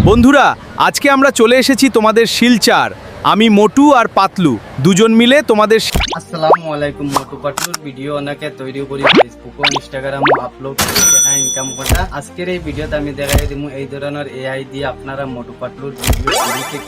বন্ধুরা, আজকে আমরা চলে এসেছি তোমাদের শিলচার। আমি মোটু আর পাতলু দুজন মিলে তোমাদের আসসালামু আলাইকুম। মোটু পাতলুর ভিডিও অনেকে তৈরি করি ফেসবুক ও ইনস্টাগ্রামে আপলোড করে দেখা ইনকাম করা। আজকের এই ভিডিওতে আমি দেখাই দিব এই ধরনের এআই দিয়ে আপনারা মোটু পাতলুর ভিডিও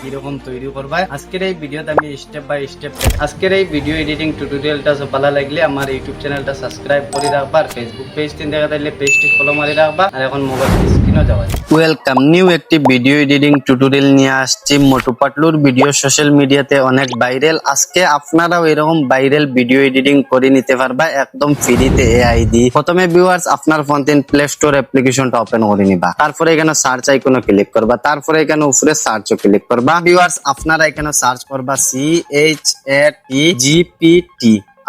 কিরকম তৈরি করবা। আজকের এই ভিডিওতে আমি স্টেপ বাই স্টেপ আজকের এই ভিডিও এডিটিং টিউটোরিয়ালটা ভালো লাগলে আমার ইউটিউব চ্যানেলটা সাবস্ক্রাইব করে রাখবা, আর ফেসবুক পেজটি দেখা থাকলে পেজটি ফলো মারি রাখবা। আর এখন মোবাইল স্ক্রিনও যাওয়া। ওয়েলকাম, নিউ একটি ভিডিও এডিটিং টিউটোরিয়াল নিয়ে আসছি। মোটু পাতলুর ভিডিও সোশ্যাল মিডিয়াতে অনেক ভাইরাল। আজকে আপনারাও এরকম ভাইরাল ভিডিও এডিটিং করে নিতে পারবা একদম ফ্রিতে এআই দিয়ে। প্রথমে ভিউয়ার্স আপনার ফোন থেকে প্লে স্টোর অ্যাপ্লিকেশনটা ওপেন করে নিবা। তারপরে এখানে সার্চ আইকনে ক্লিক করবা। তারপরে এখানে উপরে সার্চও ক্লিক করবা। ভিউয়ার্স আপনারা এখানে সার্চ করবা ChatGPT।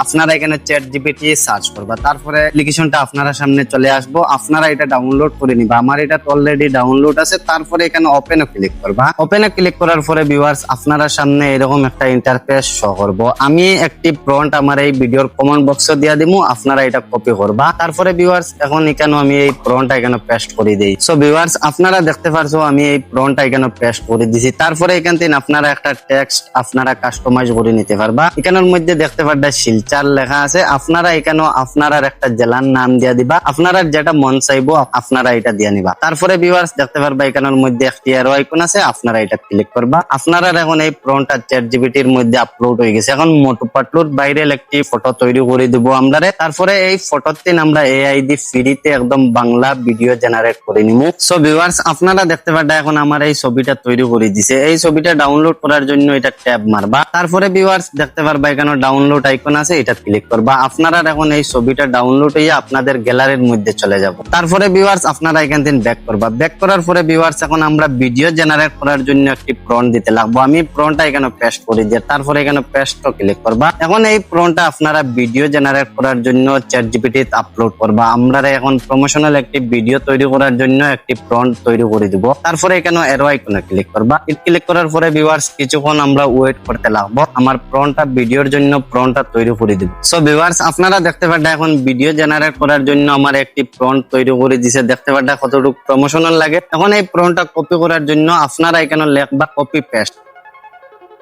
আপনারা এখানে ChatGPT সার্চ করবা। তারপরে অ্যাপ্লিকেশনটা আপনারা সামনে চলে আসবো। আপনারা এটা ডাউনলোড করে নিবা। আমার এটা অলরেডি ডাউনলোড আছে। তারপরে এখানে ওপেনে ক্লিক করবা। ওপেনে ক্লিক করার পরে ভিউয়ার্স আপনারা সামনে এরকম একটা ইন্টারফেস শো করব। আমি একটি প্রম্পট আমার এই ভিডিওর কমেন্ট বক্সে দিয়ে দিমু, আপনারা এটা কপি করবা। তারপরে ভিউয়ার্স এখন এখানে আমি এই প্রম্পটটা এখানে পেস্ট করে দেই। সো ভিউয়ার্স আপনারা দেখতে পারছো আমি এই প্রম্পটটা এখানে পেস্ট করে দিছি। তারপরে এখান থেকে আপনারা একটা টেক্সট আপনারা কাস্টমাইজ করে নিতে পারবা। এখানের মধ্যে দেখতে পারবা শিলচর লেখা আছে। আপনারা এখানে আপনারা একটা জেলার নাম দিয়ে দিবা। আপনারা যেটা মন চাইবো আপনারা এটা দিয়ে নিবা। তারপরে ভিউয়ার্স দেখতে পারবা এখানের মধ্যে একটি অ্যারো আইকন আছে, আপনারা এটা ক্লিক করবা। আপনারা এখন এই প্রম্পটটা ChatGPT-র মধ্যে আপলোড হয়ে গেছে। এখন মোটু পাতলুর ভাইরাল একটি ফটো তৈরি করে দিব আমরা। তারপরে এই ফটোতে আমরা এআই দিয়ে ফ্রিতে একদম বাংলা ভিডিও জেনারেট করে নিব। সো ভিউয়ার্স আপনারা দেখতে পারবা এখন আমার এই ছবিটা তৈরি করে দিছে। এই ছবিটা ডাউনলোড করার জন্য এটা ট্যাব মারবা। তারপরে ভিউয়ার্স দেখতে পারবা এখানে ডাউনলোড আইকন আছে, এটা ক্লিক করবা। আপনারা এখন এই ছবিটা ডাউনলোড হয়ে আপনাদের গ্যালারির মধ্যে চলে যাব। তারপরে ভিউয়ার্স আপনারা এখান থেকে ব্যাক করবা। ব্যাক করার পরে ভিউয়ার্স এখন আমরা ভিডিও জেনারেট করার জন্য একটি প্রম্পট দিতে লাগবো। আমি প্রম্পটটা এখানে পেস্ট করে দিই। তারপরে এখানে পেস্টও ক্লিক করবা। এখন এই প্রম্পটটা আপনারা ভিডিও জেনারেট করার জন্য ChatGPT-তে আপলোড করবা। আমরা এখন প্রমোশনাল একটি ভিডিও তৈরি করার জন্য একটি প্রম্পট তৈরি করে দিব। তারপরে এখানে অ্যারো আইকনে ক্লিক করবা। ক্লিক করার পরে ভিউয়ার্স কিছুক্ষণ আমরা ওয়েট করতে লাগবো। আমার প্রম্পটটা ভিডিওর জন্য প্রম্পটটা তৈরি করে দিব। সো ভিউয়ার্স আপনারা দেখতে পারবেন এখন ভিডিও জেনারেট করার জন্য আমার একটি প্রম্পট তৈরি করে দিয়েছে। দেখতে পারবেন কতটুকু প্রমোশনাল লাগে। এখন এই প্রম্পটটা কপি করার জন্য আপনারা এখানে লিখবা কপি পেস্ট।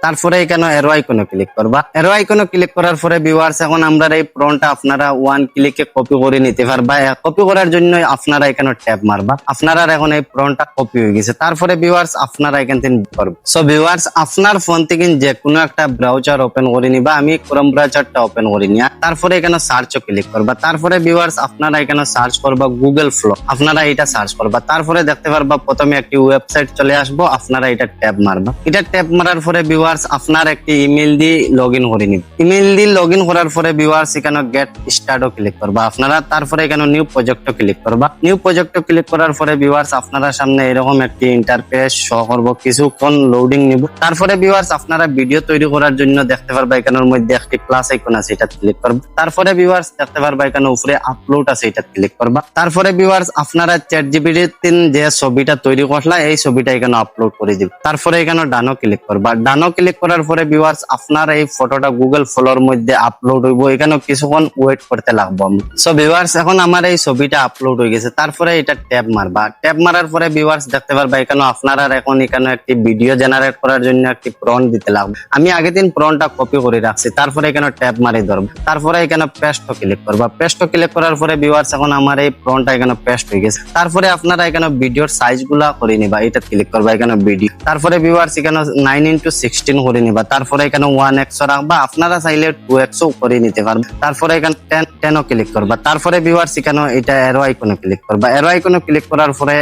তারপরে এখানে অ্যারো আইকনে ক্লিক করবা। অ্যারো আইকনে ক্লিক করার পরে ভিউয়ার্স এখন আমরা এই প্রম্পটটা আপনারা ওয়ান ক্লিকে কপি করে নিতে পারবা। কপি করার জন্য আপনারা এখানে ট্যাব মারবা। আপনারা এখন এই প্রম্পটটা কপি হয়ে গেছে। তারপরে ভিউয়ার্স আপনারা এখান থেকে করবেন। সো ভিউয়ার্স আপনার ফোন থেকে যে কোনো একটা ব্রাউজার ওপেন করে নিবা। আমি ক্রোম ব্রাউজারটা ওপেন করে নিয়া তারপরে এখানে সার্চও ক্লিক করবা। তারপরে ভিউয়ার্স আপনারা এখানে সার্চ করবা গুগল ফ্লো। আপনারা এটা সার্চ করবা। তারপরে দেখতে পারবা প্রথমে একটি ওয়েবসাইট চলে আসবো। আপনারা এটা ট্যাব মারবা। এটা ট্যাব মারার পরে ভিউয়ার্স আপনার একটি ইমেল দিয়ে লগইন করে নিব। ইমেল দিয়ে লগইন করার পরে ভিউয়ার্স এখানে গেট স্টার্টও ক্লিক করবা আপনারা। তারপরে এখানে নিউ প্রজেক্টও ক্লিক করবা। নিউ প্রজেক্টও ক্লিক করার পরে ভিউয়ার্স আপনারা সামনে এরকম একটি ইন্টারফেস শো করব। কিছুক্ষণ লোডিং নিব। তারপরে ভিউয়ার্স আপনারা ভিডিও তৈরি করার জন্য দেখতে পারবা এখানের মধ্যে একটি প্লাস আইকন আছে, এটা ক্লিক করবা। তারপরে ভিউয়ার্স দেখতে পারবা এখানে উপরে আপলোড আছে, এটা ক্লিক করবা। তারপরে ভিউয়ার্স আপনারা ChatGPT-তে যে ছবিটা তৈরি করলা এই ছবিটা এখানে আপলোড করে দিব। তারপরে এখানে ডানও ক্লিক করবা। ডানও ক্লিক করার পরে ভিউয়ার্স আপনার এই ফটোটা গুগল ফলোর মধ্যে আপলোড হইব। এখানে কিছুক্ষণ ওয়েট করতে লাগবো। সো ভিউয়ার্স এখন আমার এই ছবিটা আপলোড হয়ে গেছে। তারপরে এটা ট্যাব মারবা। ট্যাব মারার পরে ভিউয়ার্স দেখতে পারবা এখানে আপনারা এখন এখানে একটি ভিডিও জেনারেট করার জন্য একটি প্রম্পট দিতে লাগবে। আমি আগে দিন প্রম্পটটা কপি করে রাখছি। তারপরে এখানে ট্যাব মারি ধরবো। তারপরে এখানে পেস্টও ক্লিক করবা। পেস্টও ক্লিক করার পরে ভিউয়ার্স এখন আমার এই প্রম্পটটা এখানে পেস্ট হয়ে গেছে। তারপরে আপনারা এখানে ভিডিওর সাইজ গুলা করে নিবা। এটা ক্লিক করবা এখানে ভিডিও। তারপরে ভিউয়ার্স এখানে 9:16 করে নিবা। তারপরে এখানে 1x রাখবা। আপনারা চাইলে 2x করে নিতে পারবেন। তারপরে এখানে 10 ক্লিক করবা। তারপরে ভিউয়ার্স এখানে এটা অ্যারো আইকনে ক্লিক করবা। অ্যারো আইকনে ক্লিক করার পরে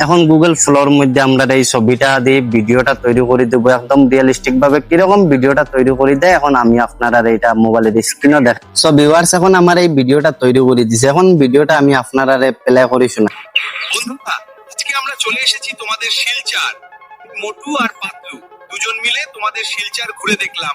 এখন গুগল ফ্লোর মধ্যে আমরা এই ছবিটা দিয়ে ভিডিওটা তৈরি করে দেব একদম রিয়েলিস্টিক ভাবে। কিরকম ভিডিওটা তৈরি করে দেয় এখন আমি আপনারা এটা মোবাইলের স্ক্রিনও দেখ। সো ভিউয়ার্স এখন আমার এই ভিডিওটা তৈরি করে দিছে। এখন ভিডিওটা আমি আপনারা প্লে করি শোনা। বন্ধুরা, আজকে আমরা চলে এসেছি তোমাদের শিলচার। মোটু আর পাতলু দুজন মিলে তোমাদের শিলচার ঘুরে দেখলাম।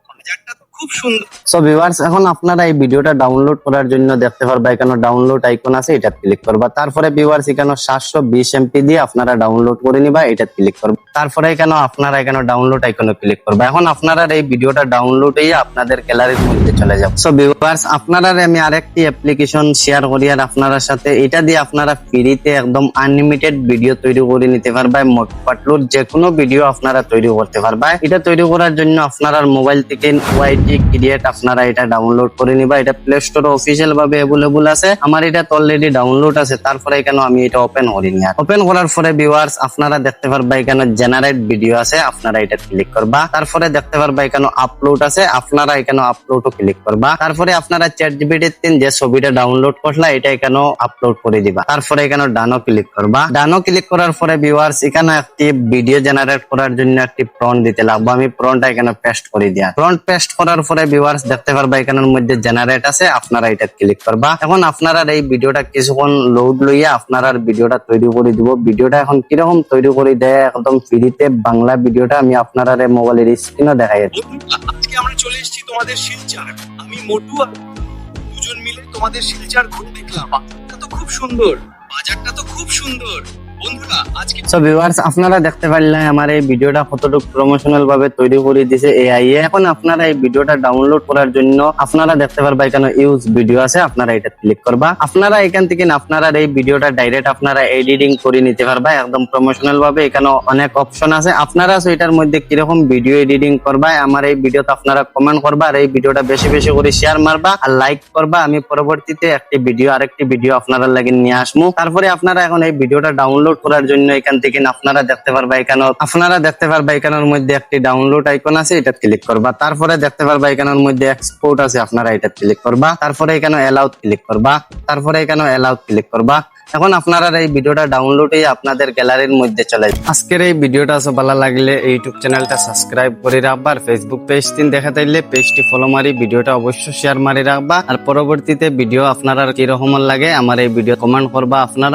বাজারটা তো খুব সুন্দর। সো ভিউয়ার্স, এখন আপনারা এই ভিডিওটা ডাউনলোড করার জন্য দেখতে পারবা এখানে ডাউনলোড আইকন আছে, এটা ক্লিক করবা। তারপরে ভিউয়ার্স এখানে 720 এমপি দিয়ে আপনারা ডাউনলোড করে নিবা, এটা ক্লিক করবা। তারপরে এখানে আপনারা এখানে ডাউনলোড আইকনে ক্লিক করবা। এখন আপনারা এই ভিডিওটা ডাউনলোড হয়ে আপনাদের গ্যালারির মধ্যে চলে যাবে। সো ভিউয়ার্স, আপনারা আমি আরেকটি অ্যাপ্লিকেশন শেয়ার করি আর আপনারা সাথে, এটা দিয়ে আপনারা ফ্রিতে একদম আনলিমিটেড ভিডিও তৈরি করে নিতে পারবা। মোটু পাতলুর যে কোনো ভিডিও আপনারা তৈরি করতে পারবা। এটা তৈরি করার জন্য আপনারা মোবাইল থেকে ওয়াইটি ক্রিয়েট আপনারা এটা ডাউনলোড করে নিবা। এটা প্লে স্টোরে অফিসিয়াল ভাবে অ্যাভেলেবল আছে, আমার এটা অলরেডি ডাউনলোড আছে। তারপরে এখানে আমি এটা ওপেন করি নি। ওপেন করার পরে ভিউয়ার্স আপনারা দেখতে পারবা এখানে জেনারেট ভিডিও আছে, আপনারা এটা ক্লিক করবা। তারপরে দেখতে পারবা এখানে আপলোড আছে, আপনারা এখানে আপলোডও ক্লিক করবা। তারপরে আপনারা ChatGPT যে ছবিটা ডাউনলোড করলা এটা এখানে আপলোড করে দিবা। তারপরে এখানে ডানো ক্লিক করবা। ডানো ক্লিক করার পরে ভিউয়ার্স এখানে একটি ভিডিও জেনারেট করার জন্য একটি প্রম্পট দিতে লাগবে। আমি প্রম্পটটা এখানে পেস্ট করে দিয়া। প্রম্পট পেস্ট করার পরে ভিউয়ার্স দেখতে পারবা এখানের মধ্যে জেনারেট আছে, আপনারা এটা ক্লিক করবা। এখন আপনারা এই ভিডিওটা কিছুক্ষণ লোড লইয়া আপনারা ভিডিওটা তৈরি করে দিব। ভিডিওটা এখন কিরকম তৈরি করে দেয় একদম ফ্রিতে বাংলা ভিডিওটা আমি আপনারা মোবাইলের স্ক্রিনে দেখাই। বন্ধুরা, আজকে আমরা চলে এসেছি তোমাদের শিলচর। আমি মোটু আর দুজন মিলে তোমাদের শিলচর ঘুরে দেখলাম। বাজারটা তো খুব সুন্দর, বাজারটা তো খুব সুন্দর। বন্ধুরা আজকে সো ভিউয়ার্স আপনারা দেখতে পারলেন আমার এই ভিডিওটা কতটুকু প্রমোশনাল ভাবে তৈরি করে দিয়েছে এআই এ। এখন আপনারা এই ভিডিওটা ডাউনলোড করার জন্য আপনারা দেখতে পারবা এখানে ইউজ ভিডিও আছে, আপনারা এটা ক্লিক করবা। আপনারা এখান থেকে আপনারা এই ভিডিওটা ডাইরেক্ট আপনারা এডিটিং করে নিতে পারবা একদম প্রমোশনাল ভাবে। এখানে অনেক অপশন আছে, আপনারা এটার মধ্যে কিরকম ভিডিও এডিটিং করবা আমার এই ভিডিওতে আপনারা কমেন্ট করবা আর এই ভিডিওটা বেশি বেশি করে শেয়ার মারবা আর লাইক করবা। আমি পরবর্তীতে আরেকটি ভিডিও আপনারা লাগি নিয়ে আসবো। তারপরে আপনারা এখন এই ভিডিওটা ডাউনলোড করার জন্য এখান থেকে আপনারা দেখতে পারবা এখানের মধ্যে একটি ডাউনলোড আইকন আছে, এটা ক্লিক করবা। তারপরে দেখতে পারবা এখানের মধ্যে এক্সপোর্ট আছে, আপনারা এটা ক্লিক করবা। তারপরে এখানে অ্যালাউড ক্লিক করবা। এখন আপনারা এই ভিডিওটা ডাউনলোড হয়ে আপনাদের গ্যালারির মধ্যে চলে যাবে। আজকের এই ভিডিওটা ভালো লাগলে ইউটিউব চ্যানেলটা সাবস্ক্রাইব করে রাখবা আর ফেসবুক পেজ দেখা থাকলে পেজটি ফলো মারি ভিডিওটা অবশ্যই শেয়ার মারি রাখবা। আর পরবর্তীতে ভিডিও আপনারা কিরকম লাগে আমার এই ভিডিও কমেন্ট করবা। আপনারা